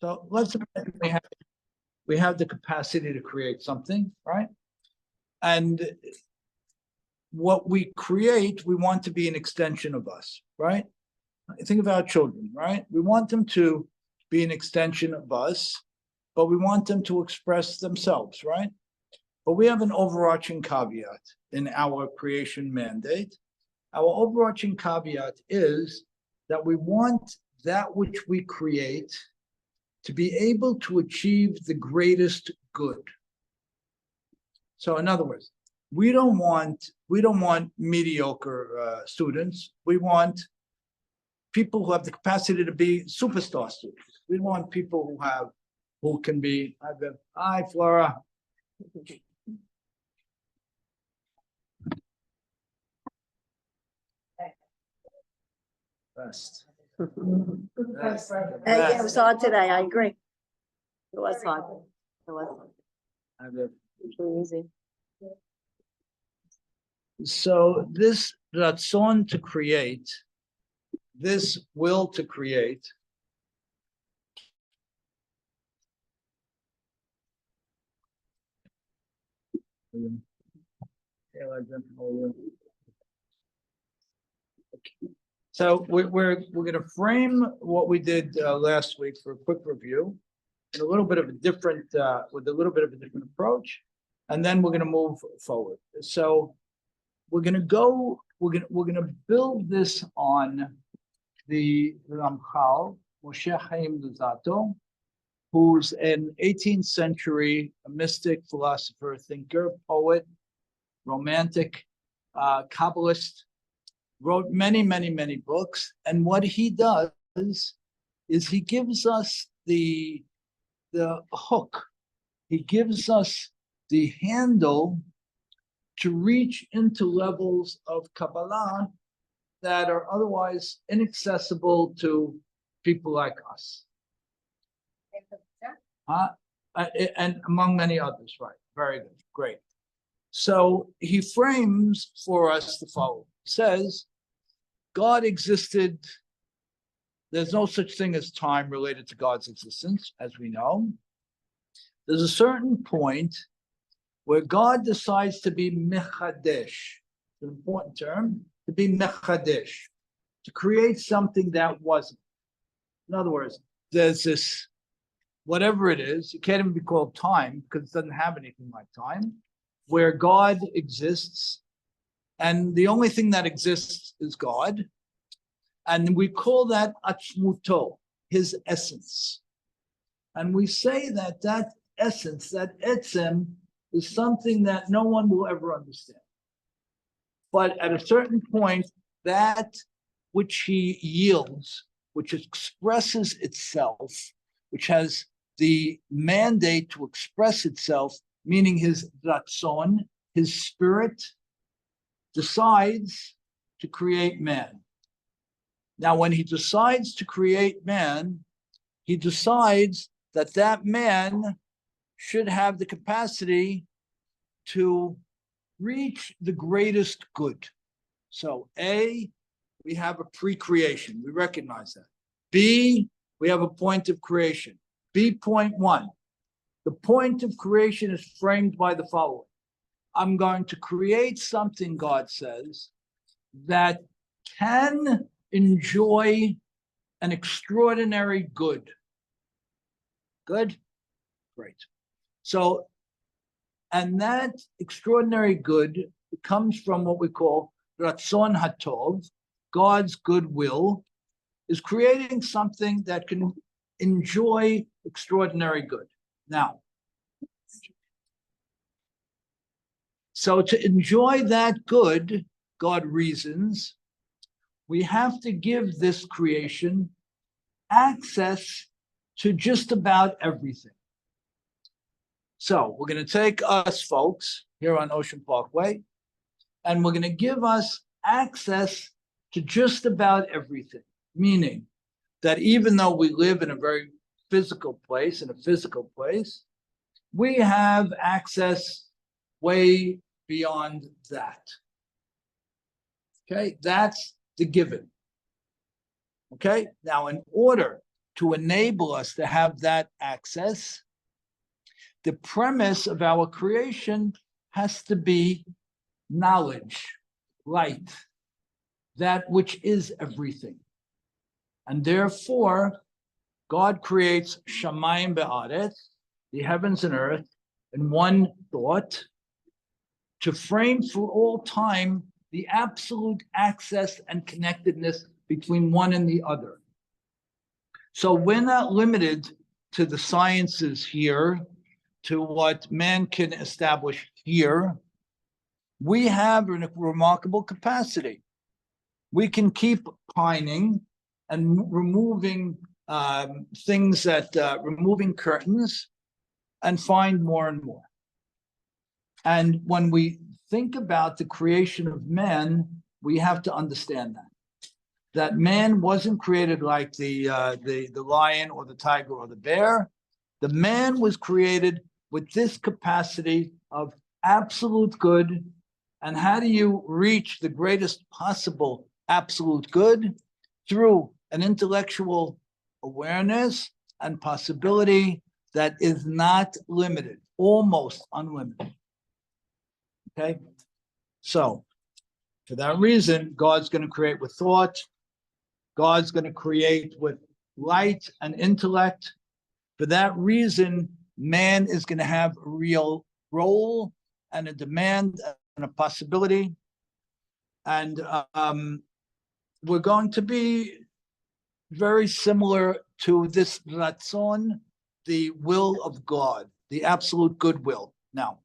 So let's imagine we have the capacity to create something, right? And what we create, we want to be an extension of us, right? Think of our children, right? We want them to be an extension of us, but we want them to express themselves, right? But we have an overarching caveat in our creation mandate. Our overarching caveat is that we want that which we create to be able to achieve the greatest good. So in other words, we don't want mediocre students. We want people who have the capacity to be superstar students. We want people who can be. Hi, Flora. Best. Best. Yeah, it was hard today. I agree. It was hard. It was really easy. So this ratzon to create, this will to create, so we're going to frame what we did last week for a quick review, in a little bit of a different with a little bit of a different approach, and then we're going to move forward. So we're going to go. We're going to build this on the Ramchal Moshe Chaim Luzzatto, who's an 18th century mystic, philosopher, thinker, poet, romantic, Kabbalist, wrote many, many, many books. And what he does is he gives us the hook. He gives us the handle to reach into levels of Kabbalah that are otherwise inaccessible to people like us. And among many others, right? Very good, great. So he frames for us the following. He says, God existed. There's no such thing as time related to God's existence, as we know. There's a certain point where God decides to be mechadesh, an important term, to be mechadesh, to create something that wasn't. In other words, there's this, whatever it is, it can't even be called time because it doesn't have anything like time, where God exists, and the only thing that exists is God, and we call that atzmuto, his essence. And we say that that essence, that etzem, is something that no one will ever understand. But at a certain point, that which he yields, which expresses itself, which has the mandate to express itself, meaning his ratzon, his spirit, decides to create man. Now, when he decides to create man, he decides that that man should have the capacity to reach the greatest good. So A, we have a pre-creation. We recognize that. B, we have a point of creation. B.1. The point of creation is framed by the following. I'm going to create something, God says, that can enjoy an extraordinary good. Good? Great. So, and that extraordinary good comes from what we call Ratzon Hatov, God's goodwill, is creating something that can enjoy extraordinary good. Now, so to enjoy that good, God reasons, we have to give this creation access to just about everything. So we're going to take us folks here on Ocean Parkway, and we're going to give us access to just about everything, meaning that even though we live in a very physical place, we have access way beyond that. Okay, that's the given. Okay, now in order to enable us to have that access, the premise of our creation has to be knowledge, light, that which is everything. And therefore, God creates Shamayim Be'aretz, the heavens and earth, in one thought, to frame for all time the absolute access and connectedness between one and the other. So we're not limited to the sciences here, to what man can establish here. We have a remarkable capacity. We can keep pining and removing things that, removing curtains, and find more and more. And when we think about the creation of man, we have to understand that man wasn't created like the lion or the tiger or the bear. The man was created with this capacity of absolute good. And how do you reach the greatest possible absolute good? Through an intellectual awareness and possibility that is not limited, almost unlimited. Okay, so for that reason, God's going to create with thought. God's going to create with light and intellect. For that reason, man is going to have a real role and a demand and a possibility. And we're going to be very similar to this ratzon, the will of God, the absolute goodwill. Now,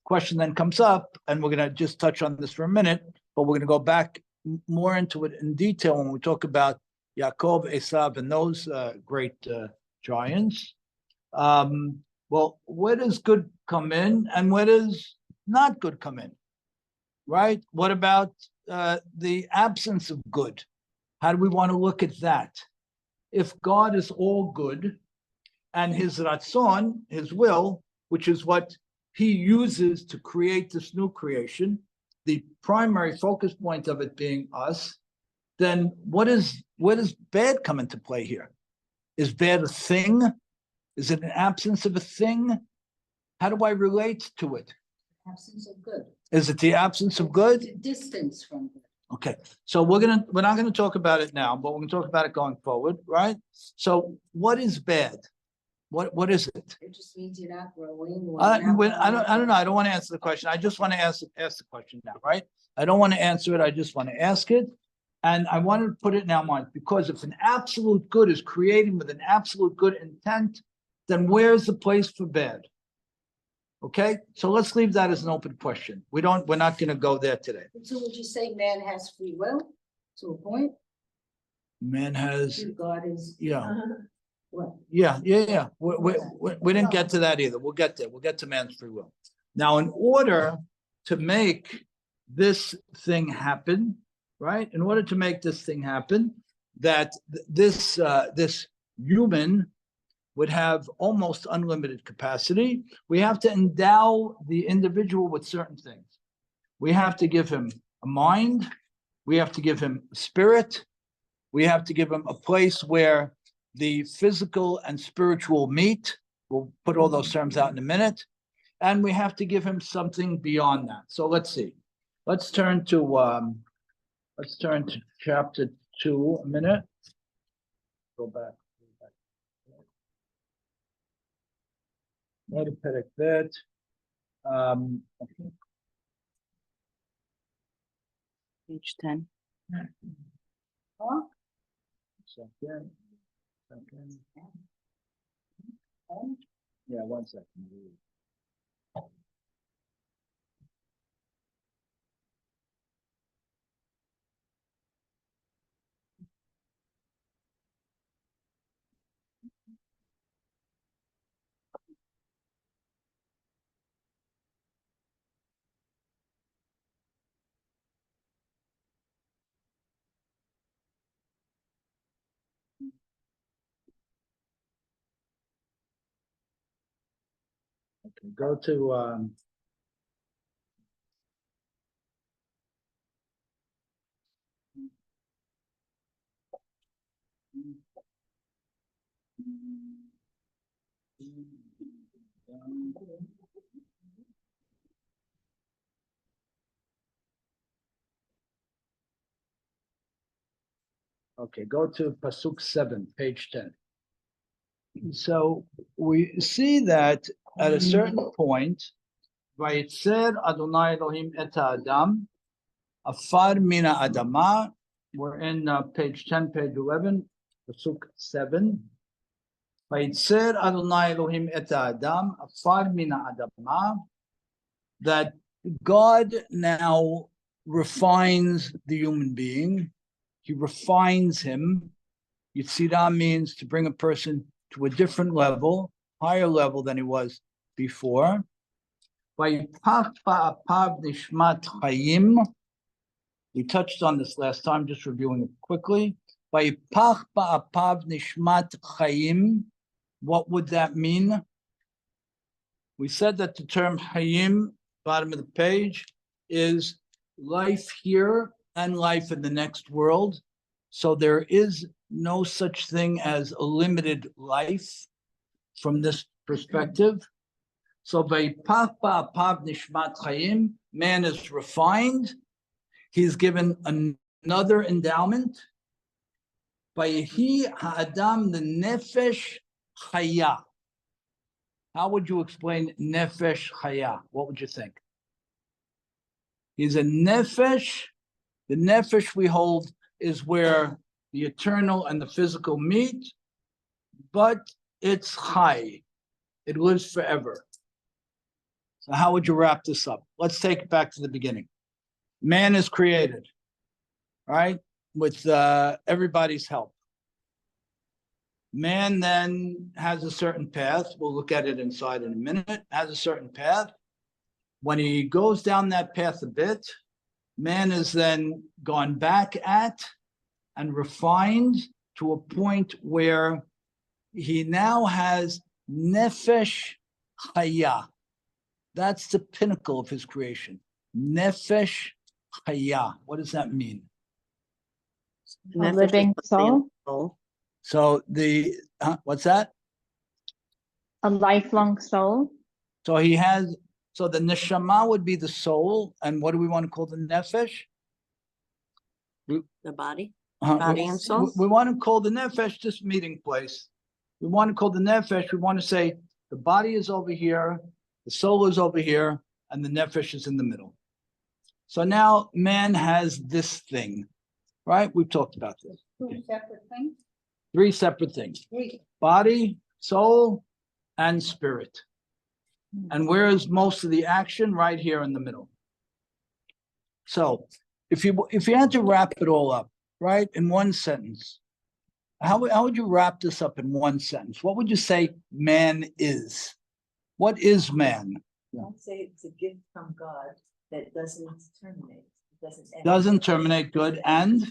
question then comes up, and we're going to just touch on this for a minute, but we're going to go back more into it in detail when we talk about Yaakov, Esav, and those great giants. Well, where does good come in, and where does not good come in? Right? What about the absence of good? How do we want to look at that? If God is all good, and his ratzon, his will, which is what he uses to create this new creation, the primary focus point of it being us, then where does bad come into play here? Is bad a thing? Is it an absence of a thing? How do I relate to it? Absence of good. Is it the absence of good? Distance from good. Okay, so we're not gonna talk about it now, but we're gonna talk about it going forward, right? So what is bad? What is it? It just means you're not growing. or I not don't know. I don't want to answer the question. I just want to ask the question now, right? I don't want to answer it. I just want to ask it. And I want to put it in our mind, because if an absolute good is created with an absolute good intent, then where's the place for bad? Okay, so let's leave that as an open question. We're not going to go there today. So would you say man has free will to a point? Man has, God is. yeah. What? Yeah. We didn't get to that either. We'll get there. We'll get to man's free will. Now, in order to make this thing happen, right? In order to make this thing happen, that this human would have almost unlimited capacity, we have to endow the individual with certain things. We have to give him a mind. We have to give him a spirit. We have to give him a place where the physical and spiritual meet. We'll put all those terms out in a minute. And we have to give him something beyond that. So let's see. Let's turn to chapter 2 a minute. Go back. Metapedic bit. Page 10. Second. Yeah, 1 second. Okay, go to Okay, go to Pasuk 7, page 10. So we see that at a certain point, Vayitzer Adonai Elohim et Adam, Afar mina Adama. We're in page 10, page 11, Pasuk 7. Vayitzer Adonai Elohim et Adam, Afar mina Adama. That God now refines the human being. He refines him. Yitzirah means to bring a person to a different level, higher level than he was before. We touched on this last time, just reviewing it quickly. What would that mean? We said that the term hayim, bottom of the page, is life here and life in the next world. So there is no such thing as a limited life from this perspective. So man is refined. He's given another endowment. Ha'adam the nefesh chaya. How would you explain nefesh chaya? What would you think? He's a nefesh. The nefesh we hold is where the eternal and the physical meet, but it's chai. It lives forever. So how would you wrap this up? Let's take it back to the beginning. Man is created, right? With everybody's help. Man then has a certain path. We'll look at it inside in a minute. Has a certain path. When he goes down that path a bit, man is then gone back at and refined to a point where he now has nefesh chaya. That's the pinnacle of his creation. Nefesh chaya. What does that mean? Nefesh living is the soul? So what's that? A lifelong soul? So he has, so the neshama would be the soul. And what do we want to call the nefesh? The body. Uh, Body we- and soul? We want to call the nefesh this meeting place. We want to call the nefesh, we want to say the body is over here, the soul is over here, and the nefesh is in the middle. So now man has this thing, right? We've talked about this. Two separate things. Three separate things: Three. body, soul, and spirit. And where is most of the action? Right here in the middle. So if you had to wrap it all up, right, in one sentence, how would you wrap this up in one sentence? What would you say man is? What is man? I'd say it's a gift from God that doesn't terminate, it doesn't end. Doesn't terminate, good, and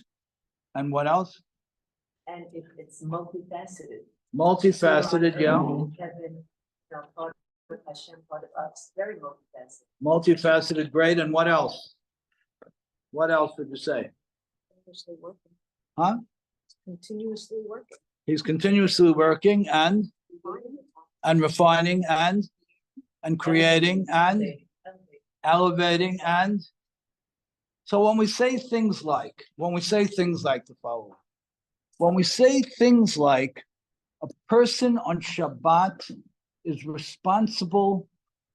what else? And it's multifaceted. Multifaceted, yeah. Heaven, part of Hashem, part of us, very multifaceted. Multifaceted, great, and what else? What else would you say? Continuously working. Huh? Continuously working. He's continuously working and refining and creating and elevating and. So when we say things like the following, when we say things like a person on Shabbat is responsible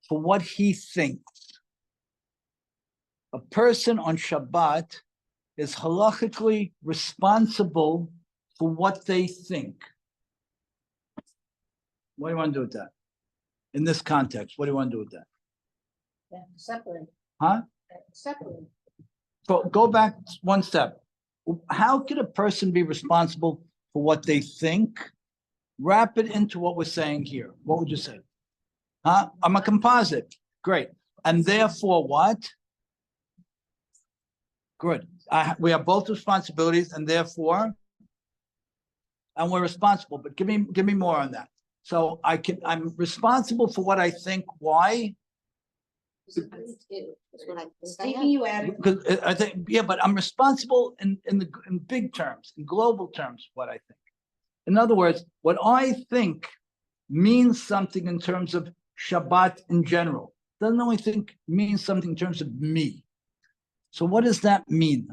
for what he thinks. A person on Shabbat is halachically responsible for what they think. What do you want to do with that? In this context, what do you want to do with that? Yeah, separate. Huh? Separate. So go back one step. How could a person be responsible for what they think? Wrap it into what we're saying here. What would you say? Huh? I'm a composite. Great. And therefore what? Good. We have both responsibilities and therefore, and we're responsible, but give me more on that. So I'm responsible for what I think. Why? That's what I It's think I taking am. you out of. Because I think, yeah, but I'm responsible in big terms, in global terms, what I think. In other words, what I think means something in terms of Shabbat in general. Doesn't only think means something in terms of me. So what does that mean?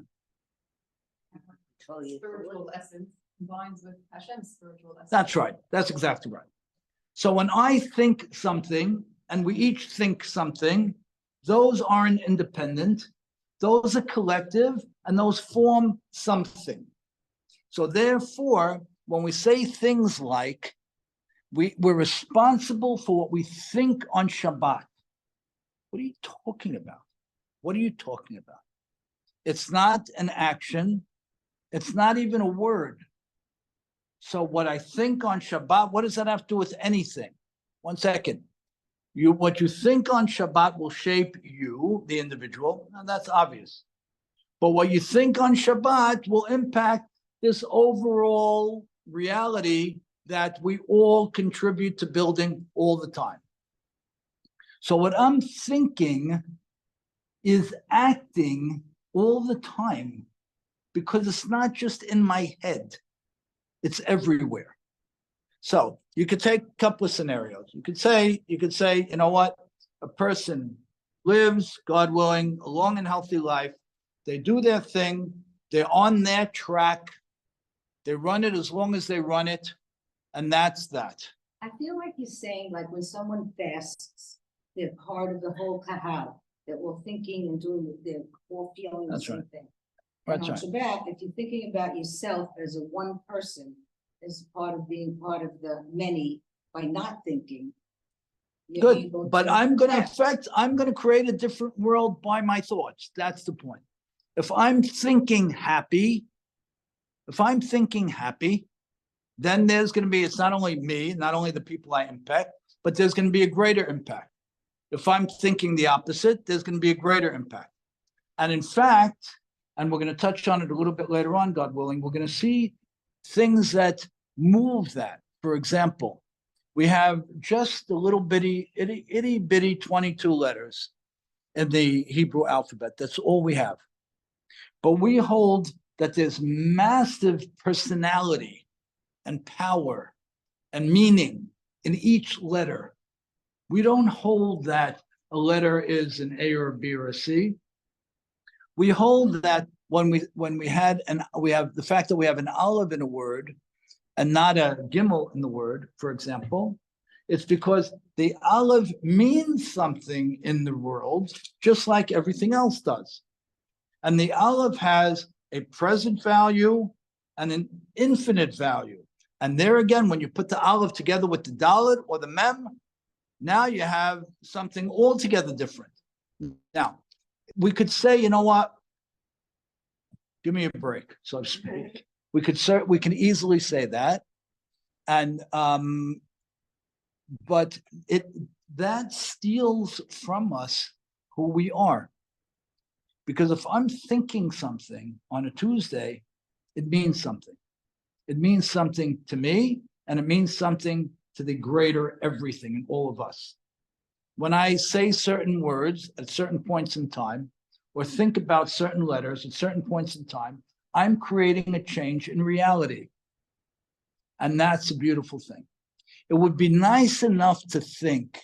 Spiritual essence combines with Hashem's spiritual essence. That's right. That's exactly right. So when I think something and we each think something, those aren't independent. Those are collective and those form something. So therefore, when we say things like, we're responsible for what we think on Shabbat. What are you talking about? What are you talking about? It's not an action. It's not even a word. So what I think on Shabbat, what does that have to do with anything? 1 second. What you think on Shabbat will shape you, the individual. Now that's obvious. But what you think on Shabbat will impact this overall reality that we all contribute to building all the time. So what I'm thinking is acting all the time because it's not just in my head, it's everywhere. So you could take a couple of scenarios. You could say, you know what? A person lives, God willing, a long and healthy life. They do their thing. They're on their track. They run it as long as they run it. And that's that. I feel like you're saying, like when someone fasts, they're part of the whole kahal, that we're thinking and doing, they're all feeling the That's same right. thing. That's And on right. Shabbat, if you're thinking about yourself as a one person, as part of being part of the many by not thinking. you're Good, able but to I'm going to fast. I'm going to create a different world by my thoughts. That's the point. If I'm thinking happy, then there's going to be, it's not only me, not only the people I impact, but there's going to be a greater impact. If I'm thinking the opposite, there's going to be a greater impact. And in fact, and we're going to touch on it a little bit later on, God willing, we're going to see things that move that. For example, we have just a little bitty, itty bitty 22 letters in the Hebrew alphabet. That's all we have. But we hold that there's massive personality and power and meaning in each letter. We don't hold that a letter is an A or a B or a C. We hold that when we have the fact that we have an aleph in a word and not a gimel in the word, for example, it's because the aleph means something in the world, just like everything else does. And the aleph has a present value and an infinite value. And there again, when you put the aleph together with the dalet or the mem, now you have something altogether different. Now, we could say, you know what? Give me a break, so to speak. We can easily say that. And but that steals from us who we are. Because if I'm thinking something on a Tuesday, it means something. It means something to me, and it means something to the greater everything in all of us. When I say certain words at certain points in time, or think about certain letters at certain points in time, I'm creating a change in reality. And that's a beautiful thing. It would be nice enough to think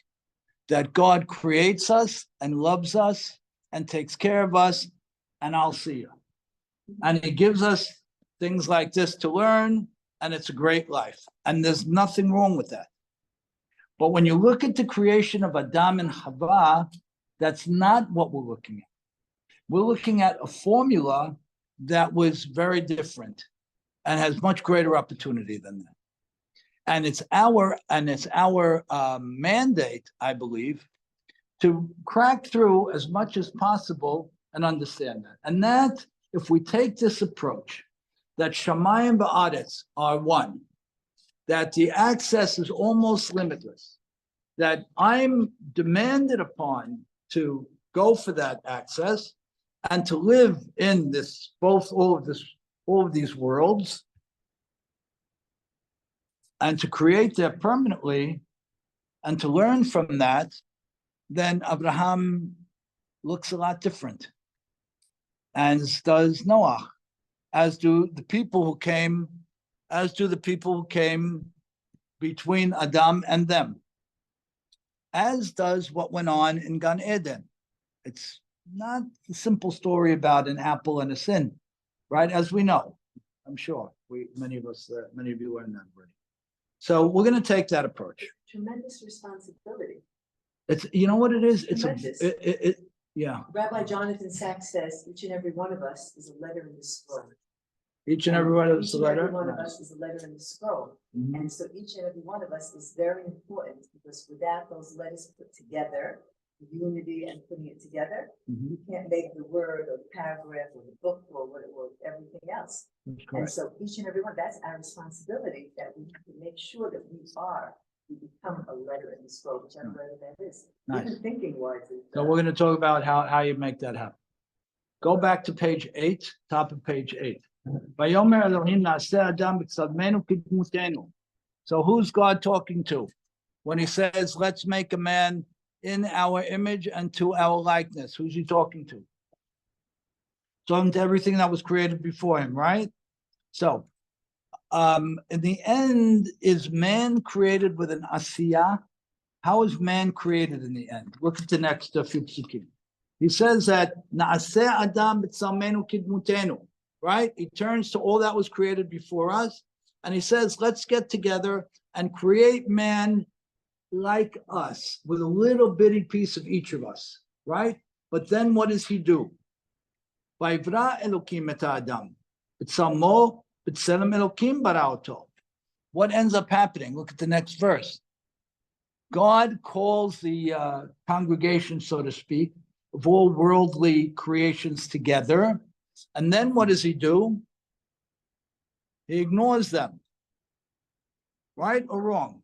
that God creates us and loves us and takes care of us, and I'll see you. And he gives us things like this to learn, and it's a great life. And there's nothing wrong with that. But when you look at the creation of Adam and Chava, that's not what we're looking at. We're looking at a formula that was very different and has much greater opportunity than that. And it's our mandate, I believe, to crack through as much as possible and understand that. And that, if we take this approach, that Shamayim Ba'aretz are one, that the access is almost limitless, that I'm demanded upon to go for that access and to live in this, all of these worlds, and to create that permanently, and to learn from that, then Abraham looks a lot different, as does Noah, as do the people who came as do the people who came between Adam and them. As does what went on in Gan Eden. It's not a simple story about an apple and a sin, right? As we know, I'm sure many of you learned that already. So we're going to take that approach. Tremendous responsibility. It's, you know what it is? It's Tremendous. yeah. Rabbi Jonathan Sachs says each and every one of us is a letter in the scroll. Each and every one of us Each a and every letter. one of us is a letter in the scroll. Mhm. And so each and every one of us is very important because without those letters put together, the unity and putting it together, Mhm. you can't make the word or the paragraph or the book or everything else. That's And correct. so each and every one, that's our responsibility, that we have to make sure that we become a letter in the scroll, whichever letter that is. Nice. Even thinking wise. So we're going to talk about how you make that happen. Go back to page 8, top of page 8. Vayomer Elohim na'aseh adam b'tzalmenu kidmutenu. So who's God talking to when he says, let's make a man in our image and to our likeness? Who's he talking to? Talking to everything that was created before him, right? So in the end, is man created with an asiyah? How is man created in the end? Look at the next few psukim. He says that na'aseh adam b'tzalmenu kidmutenu, right? He turns to all that was created before us, and he says, let's get together and create man like us, with a little bitty piece of each of us, right? But then what does he do? Vayivra Elokim et ha'adam, b'tzalmo b'tzelem Elokim bara oto. What ends up happening? Look at the next verse. God calls the congregation, so to speak, of all worldly creations together. And then what does he do? He ignores them. Right or wrong?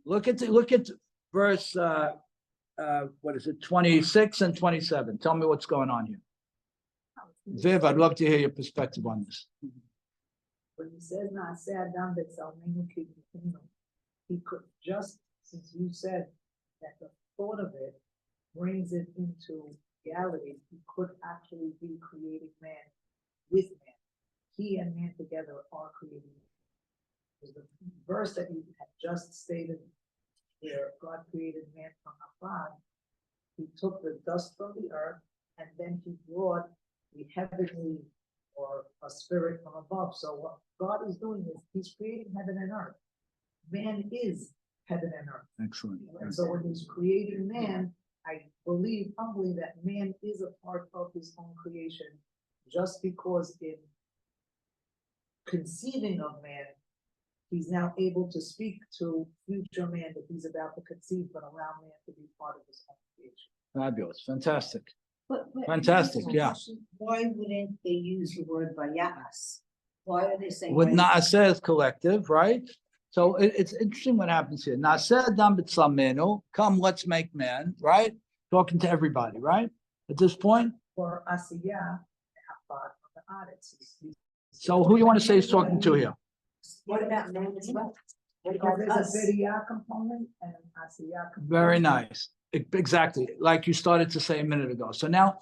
Look at verse, what is it, 26 and 27. Tell me what's going on here. Viv, I'd love to hear your perspective on this. When he says na'aseh adam b'tzalmenu kidmutenu, he could, just since you said that the thought of it brings it into reality, he could actually be creating man with man. He and man together are creating man. Because the verse that you had just stated, where God created man from afar, he took the dust from the earth and then he brought the heavenly or a spirit from above. So what God is doing is he's creating heaven and earth. Man is heaven and earth. Excellent. And so when he's creating man, I believe humbly that man is a part of his own creation, just because in conceiving of man, he's now able to speak to future man that he's about to conceive, but allow man to be part of his own creation. Fabulous. Fantastic. But Fantastic, yeah. Why wouldn't they use the word vayas? Why are they saying? With vayas? Naaseh is collective, right? So it's interesting what happens here. Naaseh adam b'tzalmenu, come, let's make man, right? Talking to everybody, right? At this point. For Asiyah, part of the artists. So who you want to say is talking to here? What about man as well? What Because about there's us? a Vidya component and an Asiyah component. Very nice. Exactly, like you started to say a minute ago. So now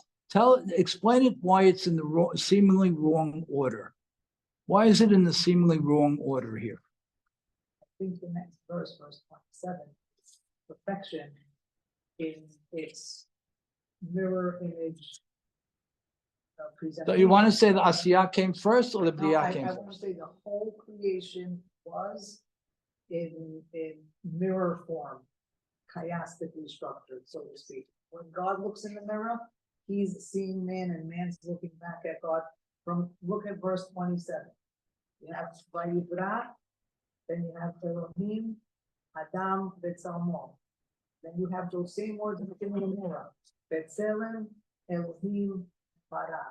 explain it why it's in the seemingly wrong order. Why is it in the seemingly wrong order here? I think the next verse, verse 27, perfection in its mirror image. So you want to say the Asiyah came first or the No, Bria I came want to first? say the whole creation was in mirror form, chiastically structured, so to speak. When God looks in the mirror, he's seeing man and man's looking back at God. Look at verse 27. You have Vayivra, then you have Elohim, Adam, Betzalmo. Then you have those same words in the mirror. Betzelem, Elohim, Bara.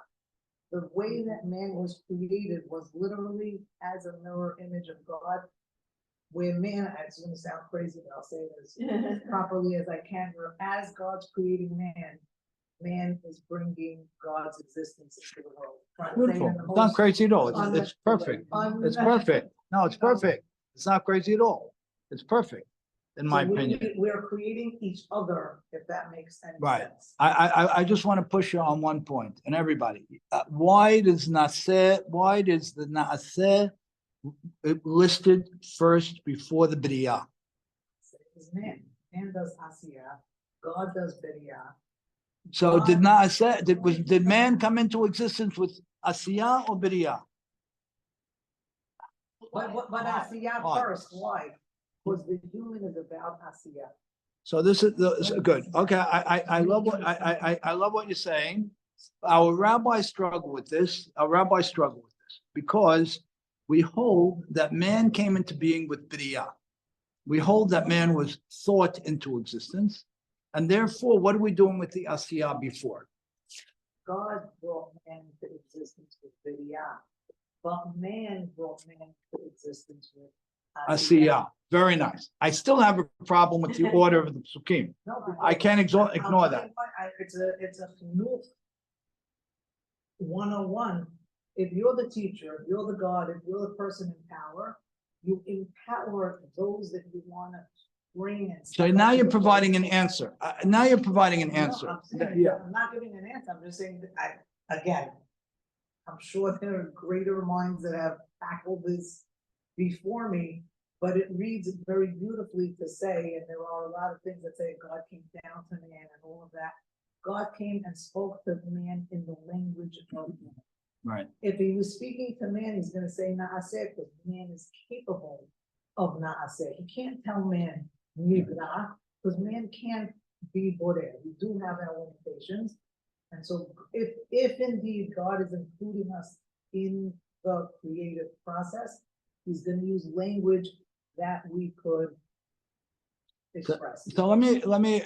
The way that man was created was literally as a mirror image of God. Where man, it's gonna sound crazy, but I'll say it as properly as I can, where as God's creating man, man is bringing God's existence into the world. Trying to say it in Beautiful. the It's not most crazy at all. It's perfect. It's perfect. No, it's perfect. It's not crazy at all. It's perfect, in my So opinion. we're creating each other, if that makes any Right. sense. I just want to push you on one point, and everybody. Why does the Naaseh it listed first before the B'riyah. It's man. Man does Asiyah, God does B'riyah. So did Naaseh, did man come into existence with Asiyah or B'riyah? But Asiyah Why? first, why? Because the human is about Asiyah. So this is good. Okay, I love what I love what you're saying. Our rabbis struggle with this. Our rabbis struggle with this because we hold that man came into being with B'riyah. We hold that man was thought into existence, and therefore, what are we doing with the Asiyah before? God brought man into existence with B'riyah, but man brought man into existence with Asiyah. Very nice. I still have a problem with the order of the psukim. No, I can't ignore that. It's a chinuch 101. If you're the teacher, if you're the God, if you're the person in power, you empower those that you want to bring in. So now you're providing an answer. Now you're providing an No, answer. I'm saying, Yeah. I'm not giving an answer, I'm just saying that again, I'm sure there are greater minds that have tackled this before me, but it reads very beautifully to say, and there are a lot of things that say God came down to man and all of that. God came and spoke to man in the language of man. Right. If he was speaking to man, he's gonna say Naaseh, because man is capable of Naaseh. He can't tell man Nivra, because man can't be Boreh. We do have our limitations. And so if indeed God is including us in the creative process, he's gonna use language that we could express. So let me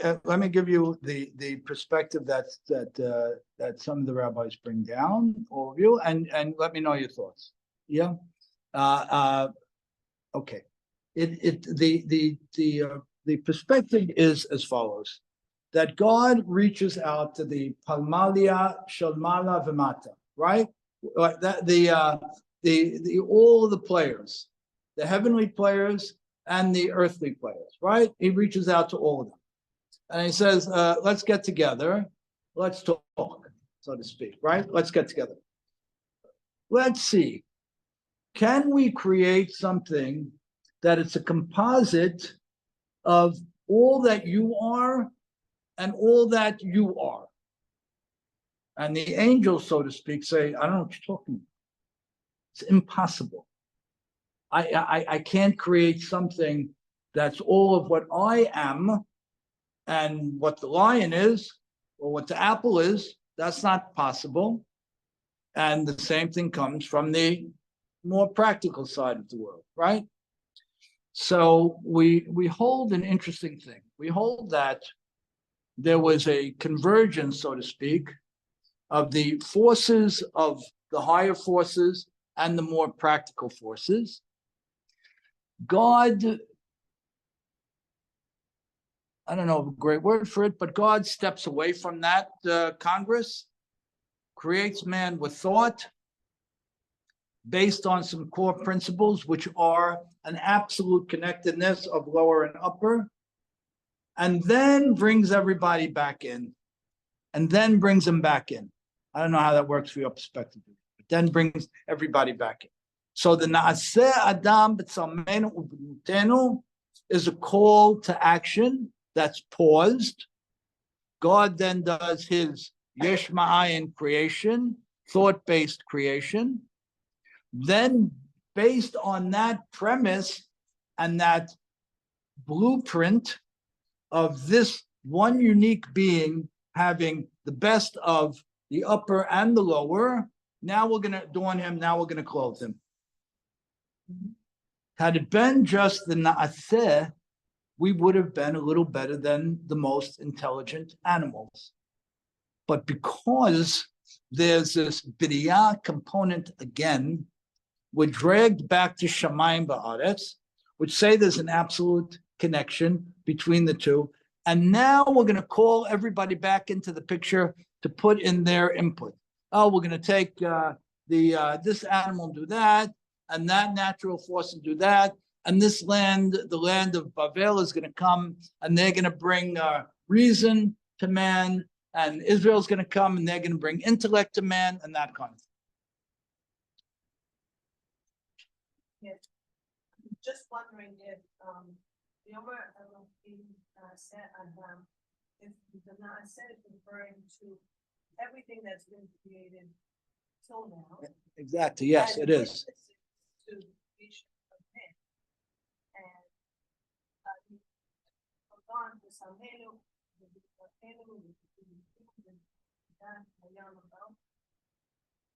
give you the perspective that some of the rabbis bring down overview and let me know your thoughts. Yeah. Okay. The perspective is as follows: that God reaches out to the Palmalia Shalmala Vimata, right? Like that the all of the players, the heavenly players and the earthly players, right? He reaches out to all of them. And he says, let's get together, let's talk, so to speak, right? Let's get together. Let's see, can we create something that it's a composite of all that you are and all that you are? And the angels, so to speak, say, I don't know what you're talking about. It's impossible. I can't create something that's all of what I am and what the lion is or what the apple is. That's not possible. And the same thing comes from the more practical side of the world, right? So we hold an interesting thing. We hold that there was a convergence, so to speak, of the forces of the higher forces and the more practical forces. God, I don't know a great word for it, but God steps away from that Congress, creates man with thought based on some core principles, which are an absolute connectedness of lower and upper, and then brings everybody back in, and then brings them back in. I don't know how that works for your perspective, but then brings everybody back in. So the Naaseh Adam B'Tzalmenu U'B'Nutenu is a call to action that's paused. God then does his Yesh Ma'ayin creation, thought-based creation. Then, based on that premise and that blueprint of this one unique being having the best of the upper and the lower, now we're going to adorn him, now we're going to clothe him. Had it been just the Naaseh, we would have been a little better than the most intelligent animals. But because there's this B'riyah component again, we're dragged back to Shamayim Ba'aretz, which say there's an absolute connection between the two. And now we're going to call everybody back into the picture to put in their input. Oh, we're going to take this animal and do that, and that natural force and do that. And this land, the land of Babel, is going to come and they're going to bring reason to man, and Israel's going to come and they're going to bring intellect to man, and that kind of thing. just wondering if, Yomer Elohim said Adam, if the Na'aseh said is referring to everything that's been created till now. Exactly, yes, as it is. witnesses To the creation of man. And, on to Samenu,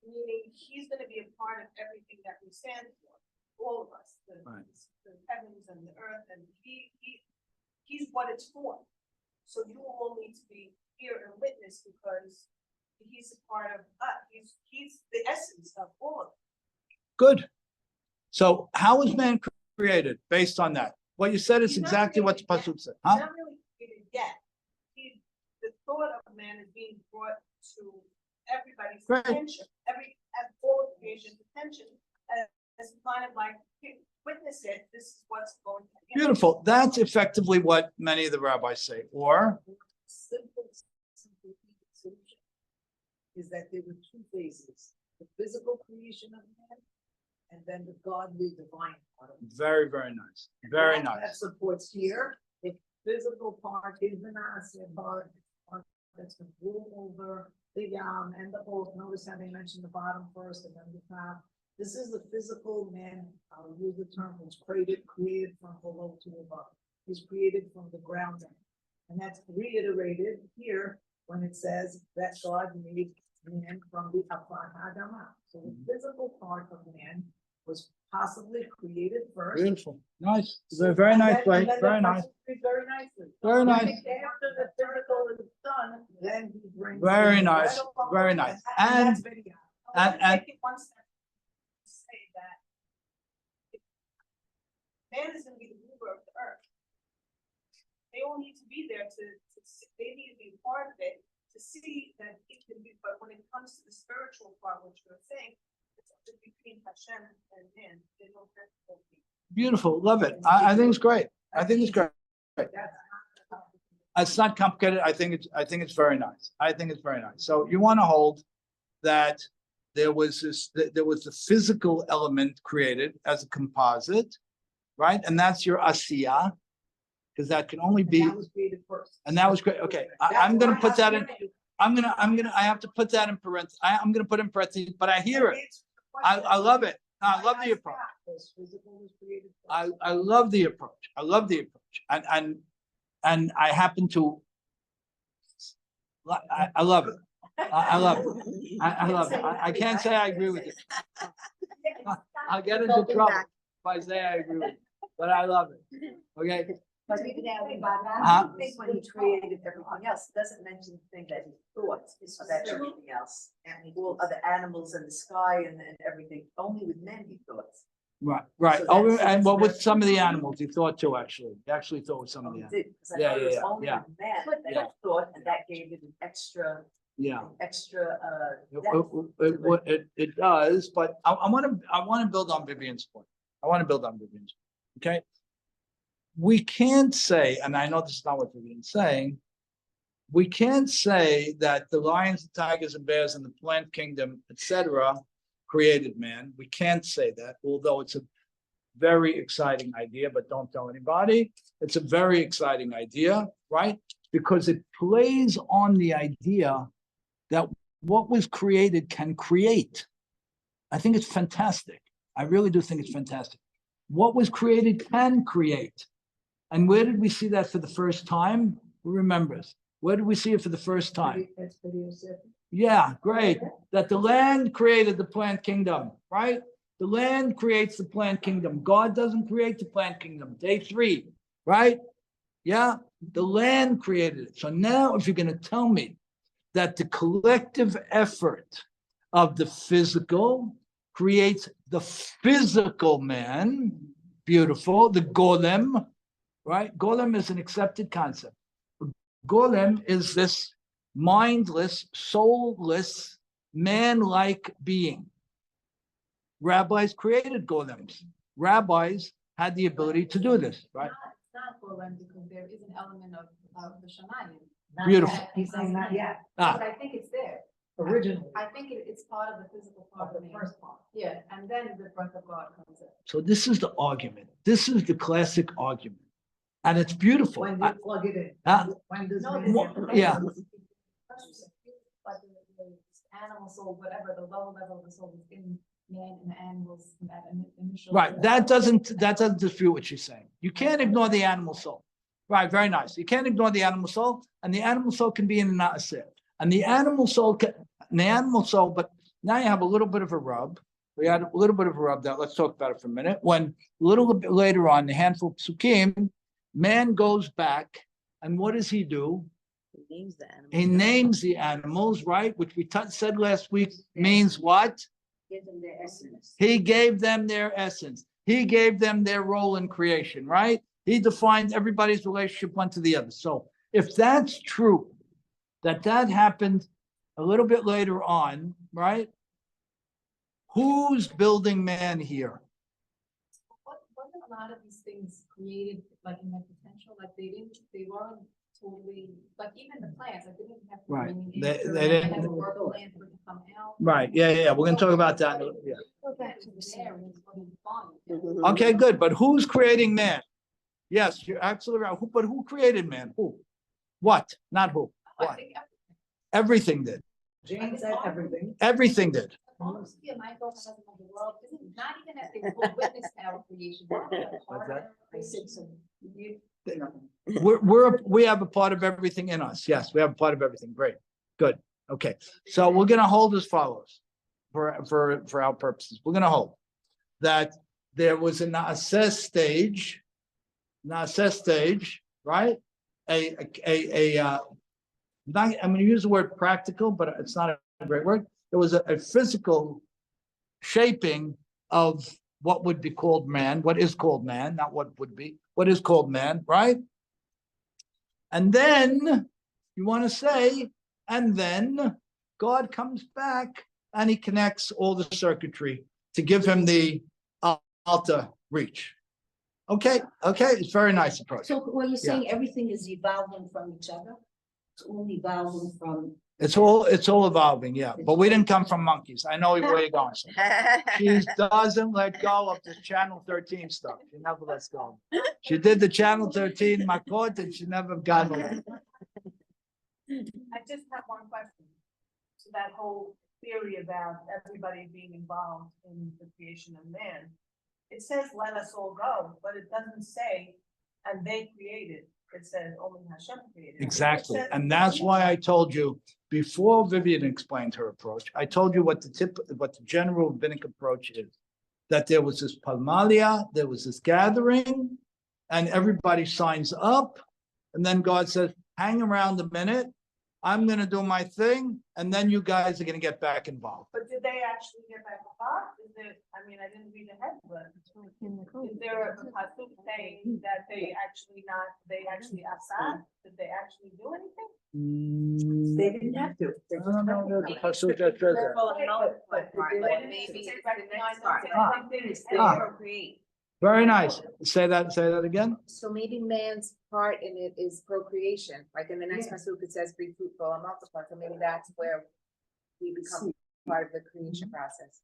meaning he's gonna be a part of everything that we stand for, all of us, Right. the heavens and the earth, and he's what it's for. So you all need to be here and witness because he's a part of us, he's the essence of all of it. Good. So how was man created based on that? What you said is He's not exactly what the created pasuk said, He's huh? not really created yet. The thought of man is being brought to everybody's Right. attention, all of creation's attention, as kind of like, witness it, this is what's going to happen. Beautiful. That's effectively what many of the rabbis say, or Simple solution is that there were two phases, the physical creation of man and then the godly divine part of man. very, very nice, very That nice. supports here, the physical part is the Na'aseh part that's gonna rule over the Yam and the oath. Notice how they mentioned the bottom first and then the top. This is the physical man, I'll use the term, was created from below to above. He's created from the ground up. And that's reiterated here when it says that God made man from the Afar Adamah. So the physical part of man was possibly created first. Beautiful, nice, very nice way, And then the very nice, passage reads very nicely. very Then nice, after the physical is done, then he brings. very the nice, right very along, nice. and And that's video. I wanna and- take it one step to say that man is gonna be the ruler of the earth. They all need to be there they need to be part of it, to see that it can be, but when it comes to the spiritual part, which you're saying, it's between Hashem and man, they don't have to be. beautiful, love it. I think it's great. I think it's great. That's It's not complicated. I think it's very nice. I think it's very nice. So you want to hold that there was the physical element created as a composite, right? And that's your asiya, because that can only be, That was created first. and that was great. Okay, I'm gonna put that in, I have to put that in parentheses. I'm gonna put in parentheses, but I hear it. I love it. I love the approach. I love the approach. I love the approach. And I happen to, I love it. I love it. I love it. I can't say I agree with it. I'll get into trouble if I say I agree with it, but I love it. Okay, But even Huh? I think when he created everything else, it doesn't mention the thing that he thought about everything else. And all other animals in the sky and everything, only with men he thought. right. So Oh, that's- and that's what with very- some of the animals, he thought too, actually. He actually thought with some of Oh, the he animals. did, 'cause I Yeah, thought it was yeah, only yeah. with men that Yeah. he thought, and that gave it an extra, Yeah. depth. It does, but I want to build on Vivian's point. I want to build on Vivian's, okay? We can't say, and I know this is not what Vivian's saying, we can't say that the lions, the tigers and bears and the plant kingdom, etc., created man. We can't say that, although it's a very exciting idea, but don't tell anybody. It's a very exciting idea, right? Because it plays on the idea that what was created can create. I think it's fantastic. I really do think it's fantastic. What was created can create. And where did we see that for the first time? Who remembers? Where did we see it for the first time? That's video set. Yeah, great. That the land created the plant kingdom, right? The land creates the plant kingdom. God doesn't create the plant kingdom. Day 3, right? Yeah, the land created it. So now if you're going to tell me that the collective effort of the physical creates the physical man, beautiful, the golem, right? Golem is an accepted concept. Golem is this mindless, soulless, man-like being. Rabbis created golems. Rabbis had the ability to do this, right? It's not golem because there is an element of the shamayim. Not Beautiful. yet. He's saying not yet. Ah, But I think it's there. originally, I think it's part of the physical part of of the man. first part. Yeah, and then the breath of God comes in. So this is the argument. This is the classic argument. And it's beautiful. When do you plug it in? Ah. When does? No, man- there's Mo- yeah. Like the animal soul, whatever, the lower level of the soul is in man and the animals, in that initial. Right, that doesn't dispute what she's saying. You can't ignore the animal soul. Right, very nice. You can't ignore the animal soul, and the animal soul can be in and not a sin. And the animal soul but now you have a little bit of a rub. We had a little bit of a rub that, let's talk about it for a minute. When a little bit later on, the handful of psukim, man goes back, and what does he do? Names the animal. He names the animals, right? Which we said last week means what? Give them their essence. He gave them their essence. He gave them their role in creation, right? He defined everybody's relationship one to the other. So if that's true, that happened a little bit later on, right? Who's building man here? Wasn't a lot of these things created like in their potential, like they weren't totally, like even the plants, like they didn't have. to Right. bring in They dirt, didn't- had to work the land for it to come out. Right, yeah. We're gonna talk about that. Yeah. Go back to the there and it's funny. Okay, good. But who's creating man? Yes, you're absolutely right. But who created man? Who? What? Not who. I What? think everything did. Jane said everything. Everything did. honestly, a microcosm of the world, isn't not even that they will witness our creation. but they're part of that? our creation. You- We have a part of everything in us. Yes, we have a part of everything. Great. Good. Okay. So we're gonna hold as follows for our purposes. We're gonna hold that there was a Naaseh stage, right? I'm gonna use the word practical, but it's not a great word. There was a physical shaping of what would be called man, what is called man, not what would be, what is called man, right? And then you want to say, and then God comes back and he connects all the circuitry to give him the altar reach. Okay, it's very nice approach. So what you're saying, everything is evolving from each other? It's all evolving from. It's all evolving, yeah, but we didn't come from monkeys. I know where you're going. She doesn't let go of the Channel 13 stuff. She never lets go. She did the Channel 13 Makot and she never got it. I just have one question. So that whole theory about everybody being involved in the creation of man. It says, let us all go, but it doesn't say, and they created. It says only Hashem created. Exactly, It says- and that's why I told you, before Vivian explained her approach, I told you what the general rabbinic approach is. That there was this palmalia, there was this gathering, and everybody signs up, and then God says, hang around a minute, I'm gonna do my thing, and then you guys are gonna get back involved. But did they actually get back involved? Is there, I mean, I didn't read ahead, but is there a pasuk saying that they actually outside? Did they actually do anything? They didn't have to. I don't know, there's a pasuk that says that. Well, no, but But maybe maybe it's it's the next recognized part. as they did Ah. Procreate. Very nice, say that again. So maybe man's part in it is procreation, like in the next pasuk, it says be fruitful and multiply, so maybe that's where we become part of the creation process.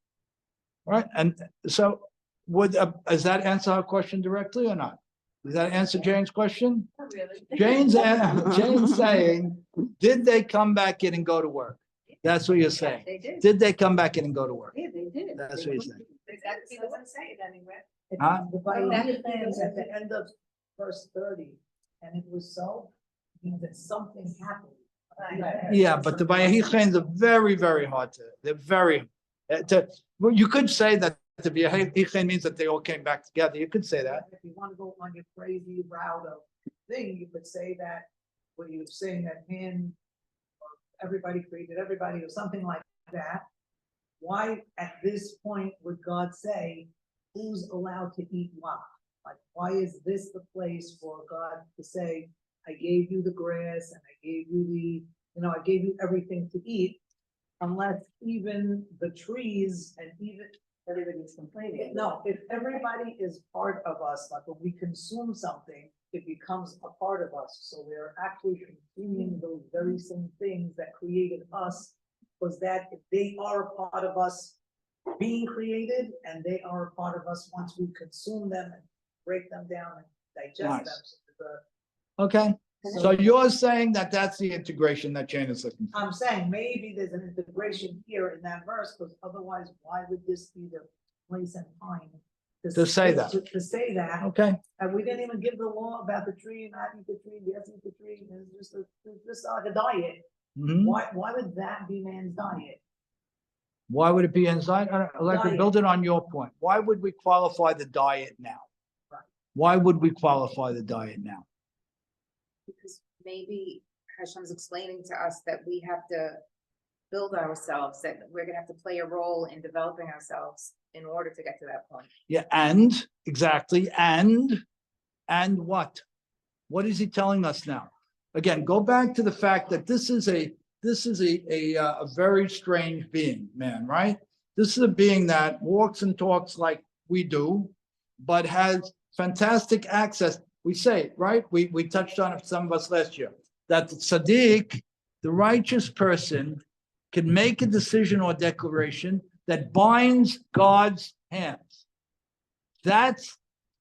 All right, and so does that answer her question directly or not? Does that answer Jane's question? Not really. Jane's saying, did they come back in and go to work? That's what you're saying. They did. Did they come back in and go to work? Yeah, they did. That's what you're saying. Exactly, it doesn't say it anywhere. Huh? The Vayikra fans at the end of verse 30, and it was so, means that something happened. Yeah, but the Vayichains are very, very hard they're very, well, you could say that the Vayichain means that they all came back together. You could say that. If you want to go on your crazy route of thing, you could say that, when you're saying that him, or everybody created everybody, or something like that. Why at this point would God say, who's allowed to eat what? Like, why is this the place for God to say, I gave you the grass and I gave you I gave you everything to eat, unless even the trees and even Everybody's complaining. no, if everybody is part of us, like when we consume something, it becomes a part of us. So we're actually consuming those very same things that created us was that they are a part of us being created, and they are a part of us once we consume them and break them down and digest them. Nice. So the- Okay, so you're saying that that's the integration that Jane is looking for. I'm saying maybe there's an integration here in that verse, because otherwise, why would this be the place and time? To say that. To say that, Okay, and we didn't even give the law about the tree, not eat the tree, yes, eat the tree, it's just like a diet. mhm. Why would that be man's diet? Why would it be inside? I'd like to Diet. build it on your point. Why would we qualify the diet now? Right. Why would we qualify the diet now? Because maybe Hashem's explaining to us that we have to build ourselves, that we're gonna have to play a role in developing ourselves in order to get to that point. Yeah, and exactly, and what? What is he telling us now? Again, go back to the fact that this is a very strange being, man, right? This is a being that walks and talks like we do, but has fantastic access. We say, right? We touched on it, some of us last year, that the tzaddik, the righteous person, can make a decision or declaration that binds God's hands. That's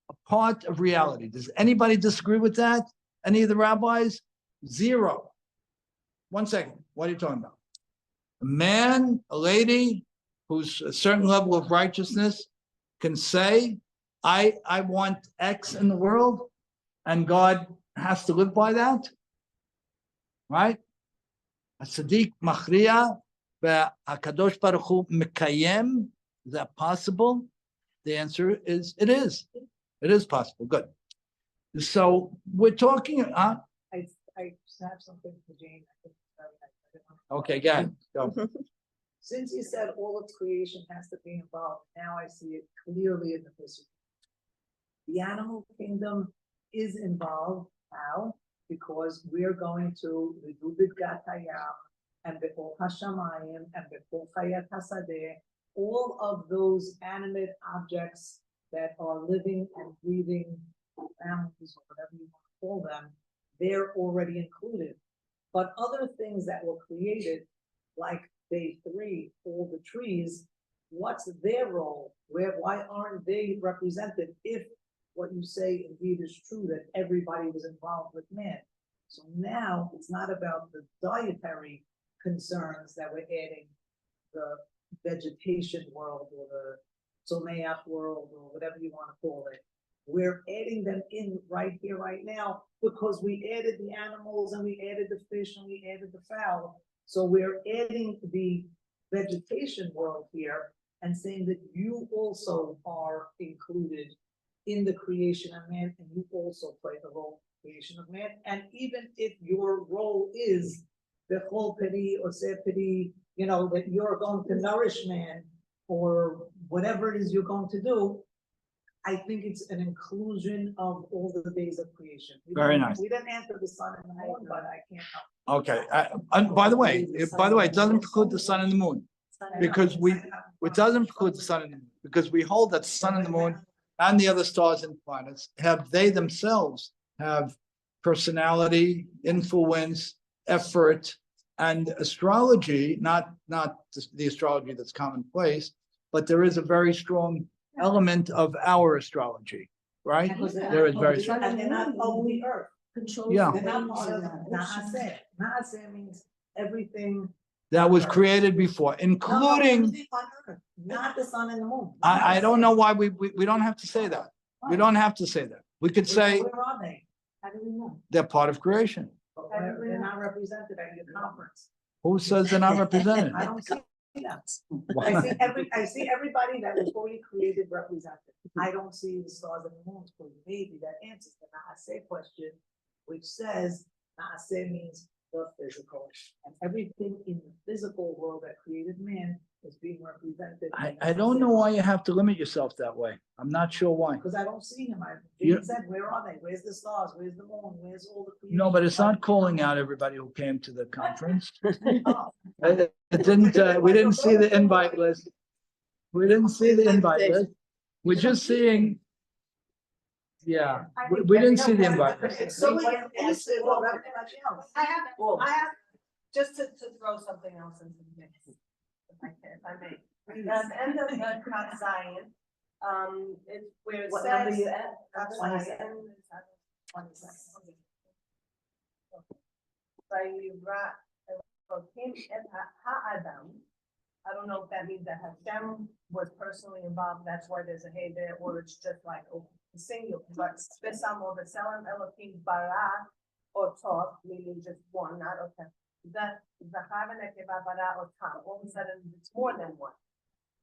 a part of reality. Does anybody disagree with that? Any of the rabbis? Zero. 1 second. What are you talking about? A man, a lady who's a certain level of righteousness can say, I want X in the world, and God has to live by that. Right? A tzaddik machriya, HaKadosh Baruch Hu mekayem. Is that possible? The answer is, it is. It is possible. Good. So we're talking, I have something for Jane. I think it's very nice. I don't know. okay, go ahead. Go. Since you said all of creation has to be involved, now I see it clearly in the physical. The animal kingdom is involved. How? Because we're going to do Bidgat Hayam and Bechol Hashamayim and Bechol Chayat Hasadeh, all of those animate objects that are living and breathing animals, or whatever you want to call them, they're already included. But other things that were created, like day 3, all the trees, what's their role? Why aren't they represented if what you say indeed is true, that everybody was involved with man? So now it's not about the dietary concerns that we're adding, the vegetation world or the Tzomeach world or whatever you want to call it. We're adding them in right here, right now, because we added the animals and we added the fish and we added the fowl. So we're adding the vegetation world here and saying that you also are included in the creation of man, and you also play the role in the creation of man. And even if your role is bechol peri or seperi, you know, that you're going to nourish man or whatever it is you're going to do, I think it's an inclusion of all the days of creation. Very nice. We didn't answer the sun and the moon, but I can't help. Okay, and by the way, it doesn't preclude the sun and the moon, because it doesn't preclude the sun and the moon, because we hold that sun and the moon and the other stars and planets they themselves have personality, influence, effort, and astrology, not the astrology that's commonplace, but there is a very strong element of our astrology, right? There is very strong. And they're not of the earth. Controls. Yeah. They're not the part of waves and Naaseh. Naaseh means everything. That was created before, including, Everything on earth, not the sun and the moon. I don't know why we don't have to say that. We don't have to say that. We could say Where are they? How do we know? they're part of creation. But they're not represented at your conference. Who says they're not represented? I don't see them. I see everybody that was already created represented. I don't see the stars and the moons, because maybe that answers the Naaseh question, which says Naaseh means the physical, and everything in the physical world that created man is being represented. I don't know why you have to limit yourself that way. I'm not sure why. Because I don't see him. You- Jane said, where are they? Where's the stars? Where's the moon? Where's all the creation? No, but it's not calling out everybody who came to the conference. Oh. It didn't, we didn't see the invite list. We didn't see the invite list. We're just seeing. Yeah, we didn't see the invite list. So we answered all everybody else. I have just to throw something else into the mix, if I may. At the end of the Kaf Zion, it's where it What number says. you at? Kaf 27. Zion, 27. Vayivra Elohim et ha'adam. I don't know if that means that Hashem was personally involved, that's why there's a hey there, or it's just like singular, but Besam or Beselem Elohim bara or talk, meaning just one, not okay. That Zachar and Nekeva bara or tam, all of a sudden it's more than one.